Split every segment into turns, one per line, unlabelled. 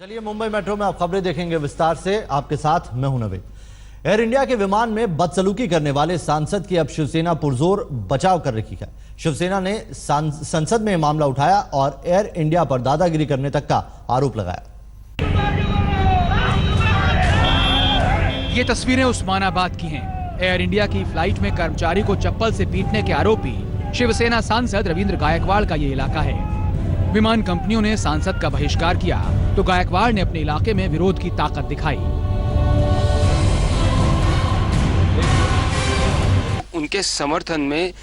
चलिए मुंबई मेट्रो में आप खबरें देखेंगे विस्तार से। आपके साथ मैं हूं नवीन। एयर इंडिया के विमान में बदसलूकी करने वाले सांसद की अब शिवसेना पुरजोर बचाव कर रही है। शिवसेना ने संसद में मामला उठाया और एयर इंडिया पर दादागिरी करने तक का आरोप लगाया।
ये तस्वीरें उस्मानाबाद की हैं। एयर इंडिया की फ्लाइट में कर्मचारी को चप्पल से पीटने के आरोपी शिवसेना सांसद रविंद्र गायकवाड़ का ये इलाका है। विमान कंपनियों ने सांसद का बहिष्कार किया तो गायकवाड़ ने अपने इलाके में विरोध की ताकत दिखाई।
उनके समर्थन में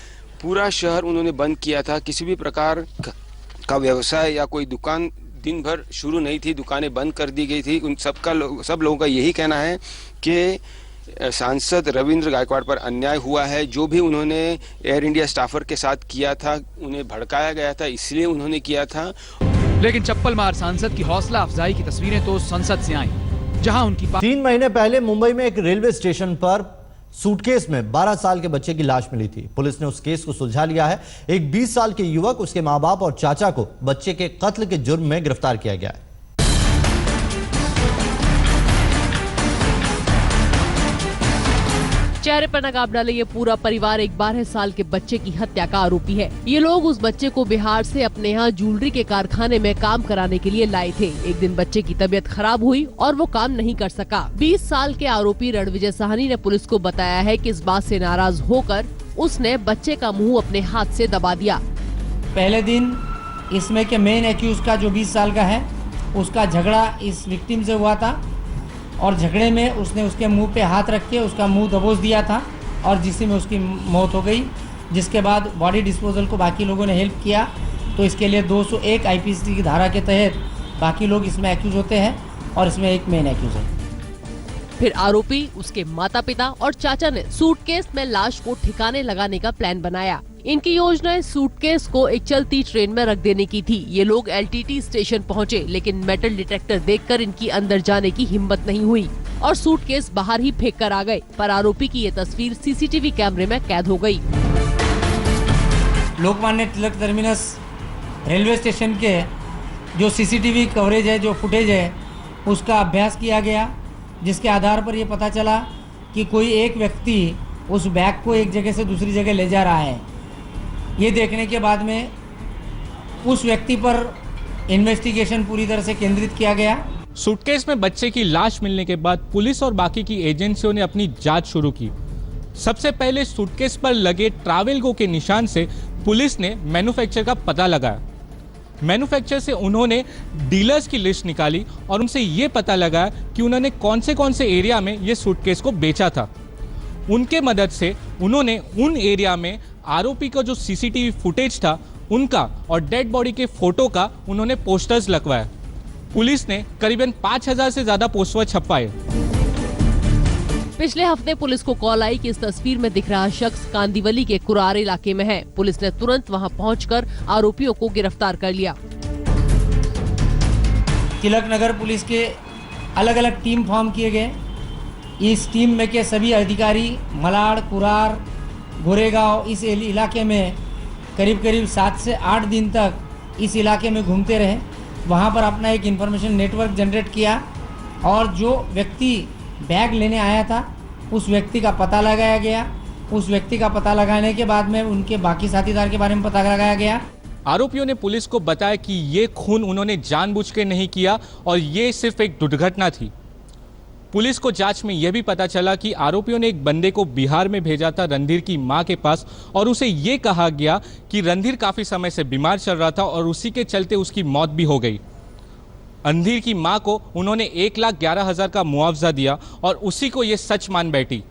पूरा शहर उन्होंने बंद किया था। किसी भी प्रकार का व्यवसाय या कोई दुकान दिन भर शुरू नहीं थी, दुकानें बंद कर दी गई थी। उन सब लोगों का यही कहना है कि सांसद रविंद्र गायकवाड़ पर अन्याय हुआ है। जो भी उन्होंने एयर इंडिया स्टाफर के साथ किया था, उन्हें भड़काया गया था, इसलिए उन्होंने किया था।
लेकिन चप्पल मार सांसद की हौसला अफजाई की तस्वीरें तो संसद से आईं, जहां उनकी
3 महीने पहले मुंबई में एक रेलवे स्टेशन पर सूटकेस में 12 साल के बच्चे की लाश मिली थी। पुलिस ने उस केस को सुलझा लिया है। एक 20 साल के युवक, उसके मां बाप और चाचा को बच्चे के कत्ल के जुर्म में गिरफ्तार किया गया है।
चेहरे पर नकाब डाले ये पूरा परिवार एक 12 साल के बच्चे की हत्या का आरोपी है। ये लोग उस बच्चे को बिहार से अपने यहाँ ज्वेलरी के कारखाने में काम कराने के लिए लाए थे। एक दिन बच्चे की तबीयत खराब हुई और वो काम नहीं कर सका। 20 साल के आरोपी रणविजय साहनी ने पुलिस को बताया है कि इस बात से नाराज होकर उसने बच्चे का मुंह अपने हाथ से दबा दिया।
पहले दिन इसमें के मेन एक्यूज का जो 20 साल का है, उसका झगड़ा इस विक्टिम से हुआ था और झगड़े में उसने उसके मुंह पे हाथ रख के उसका मुंह दबोच दिया था और जिससे में उसकी मौत हो गई। जिसके बाद बॉडी डिस्पोजल को बाकी लोगों ने हेल्प किया, तो इसके लिए 201 आईपीसी की धारा के तहत बाकी लोग इसमें एक्यूज होते हैं और इसमें एक मेन एक्यूज है।
फिर आरोपी, उसके माता पिता और चाचा ने सूटकेस में लाश को ठिकाने लगाने का प्लान बनाया। इनकी योजना इस सूटकेस को एक चलती ट्रेन में रख देने की थी। ये लोग एलटीटी स्टेशन पहुंचे, लेकिन मेटल डिटेक्टर देखकर इनकी अंदर जाने की हिम्मत नहीं हुई और सूटकेस बाहर ही फेंक कर आ गए। पर आरोपी की ये तस्वीर सीसीटीवी कैमरे में कैद हो गई।
Lokmanya Tilak terminus railway station के जो सीसीटीवी कवरेज है, जो फुटेज है, उसका अभ्यास किया गया, जिसके आधार पर ये पता चला कि कोई एक व्यक्ति उस बैग को एक जगह से दूसरी जगह ले जा रहा है। ये देखने के बाद में उस व्यक्ति पर इन्वेस्टिगेशन पूरी तरह से केंद्रित किया गया।
सूटकेस में बच्चे की लाश मिलने के बाद पुलिस और बाकी की एजेंसियों ने अपनी जांच शुरू की। सबसे पहले सूटकेस पर लगे ट्रैवलगो के निशान से पुलिस ने मैन्युफैक्चरर का पता लगाया। मैन्युफैक्चरर से उन्होंने डीलर्स की लिस्ट निकाली और उनसे ये पता लगाया कि उन्होंने कौन से एरिया में ये सूटकेस को बेचा था। उनके मदद से उन्होंने उन एरिया में आरोपी का जो सीसीटीवी फुटेज था उनका और डेड बॉडी के फोटो का उन्होंने पोस्टर्स लगवाया। पुलिस ने करीबन 5000 से ज्यादा पोस्टर छपवाए।
पिछले हफ्ते पुलिस को कॉल आई कि इस तस्वीर में दिख रहा शख्स कांदिवली के कुरार इलाके में है। पुलिस ने तुरंत वहां पहुंचकर आरोपियों को गिरफ्तार कर लिया।
तिलक नगर पुलिस के अलग अलग टीम फॉर्म किए गए। इस टीम में के सभी अधिकारी मलाड़, कुरार, गोरेगांव, इस इलाके में करीब 7 से 8 दिन तक इस इलाके में घूमते रहे। वहाँ पर अपना एक इंफॉर्मेशन नेटवर्क जनरेट किया और जो व्यक्ति बैग लेने आया था उस व्यक्ति का पता लगाया गया। उस व्यक्ति का पता लगाने के बाद में उनके बाकी साथीदार के बारे में पता लगाया गया।
आरोपियों ने पुलिस को बताया कि ये खून उन्होंने जानबूझ के नहीं किया और ये सिर्फ एक दुर्घटना थी। पुलिस को जांच में यह भी पता चला कि आरोपियों ने एक बंदे को बिहार में भेजा था रणधीर की मां के पास और उसे ये कहा गया कि रणधीर काफ़ी समय से बीमार चल रहा था और उसी के चलते उसकी मौत भी हो गई। रणधीर की मां को उन्होंने 1,11,000 का मुआवजा दिया और उसी को ये सच मान बैठी।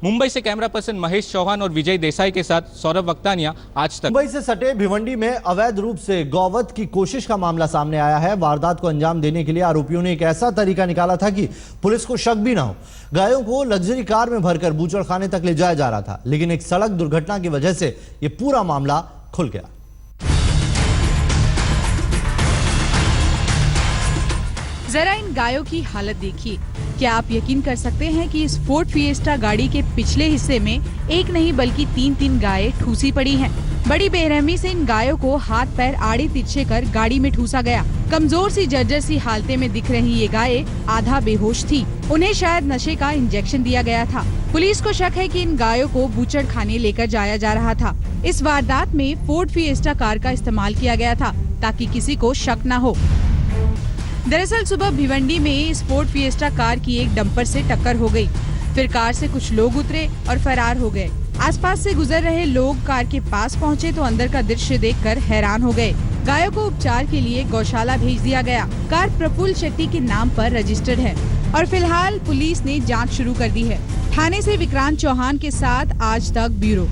मुंबई से कैमरा पर्सन महेश चौहान और विजय देसाई के साथ सौरभ वक्तानिया, आज तक।
मुंबई से सटे भिवंडी में अवैध रूप से गौवध की कोशिश का मामला सामने आया है। वारदात को अंजाम देने के लिए आरोपियों ने एक ऐसा तरीका निकाला था कि पुलिस को शक भी ना हो। गायों को लग्जरी कार में भरकर बूचड़खाने तक ले जाया जा रहा था, लेकिन एक सड़क दुर्घटना की वजह से यह पूरा मामला खुल गया।
जरा इन गायों की हालत देखिए। क्या आप यकीन कर सकते हैं कि इस फोर्ड फिएस्टा गाड़ी के पिछले हिस्से में एक नहीं बल्कि 3 गायें ठूसी पड़ी हैं। बड़ी बेरहमी से इन गायों को हाथ पैर आड़े तिरछे कर गाड़ी में ठूसा गया। कमजोर सी जर्जर सी हालते में दिख रही ये गायें आधा बेहोश थी। उन्हें शायद नशे का इंजेक्शन दिया गया था। पुलिस को शक है कि इन गायों को बूचड़ खाने लेकर जाया जा रहा था। इस वारदात में फोर्ड फिएस्टा कार का इस्तेमाल किया गया था ताकि किसी को शक न हो। दरअसल सुबह भिवंडी में इस फोर्ड फिएस्टा कार की एक डंपर से टक्कर हो गई। फिर कार से कुछ लोग उतरे और फरार हो गए। आसपास से गुजर रहे लोग कार के पास पहुंचे तो अंदर का दृश्य देखकर हैरान हो गए। गायों को उपचार के लिए गौशाला भेज दिया गया। कार प्रफुल्ल शेट्टी के नाम पर रजिस्टर्ड है और फिलहाल पुलिस ने जांच शुरू कर दी है। थाने से विक्रांत चौहान के साथ आज तक ब्यूरो।